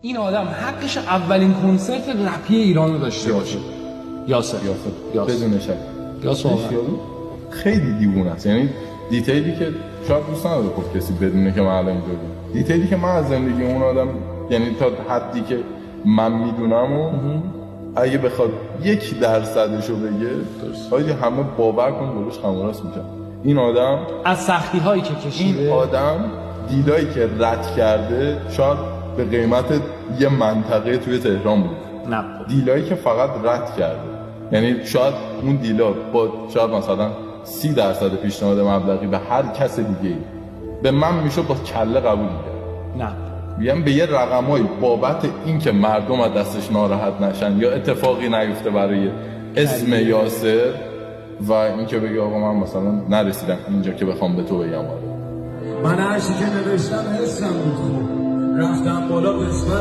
این آدم حقش اولین کنسرت رپی ایران رو داشته باشه. یاسر بدون شک. یاسر خیلی دیوونه است. یعنی دیتیلی که شاید دوست نداره خب کسی بدونه که من الان اینجوری، دیتیلی که من از زندگی اون آدم، یعنی تا حدی که من میدونم و اگه بخواد 1% رو بگه حاجی همه باور کن دلش خموراست میشن. این آدم از سختی هایی که کشیده، این آدم دیلایی که رد کرده شاید به قیمت یه منطقه توی تهران بود. نه دیلایی که فقط رد کرده، یعنی شاید اون دیلا با شاید مثلا 30% پیشنهاد مبلغی به هر کس دیگه به من میشه با کله قبول کرد. نه میگم به یه رقمایی بابت این که مردم از دستش ناراحت نشن یا اتفاقی نیفته برای اسم یاسر و اینکه بگی آقا من مثلا نرسیدم اینجا که بخوام به تو بگم آره من هرچی که نوشتم حسم بود، رفتم بالا قسمت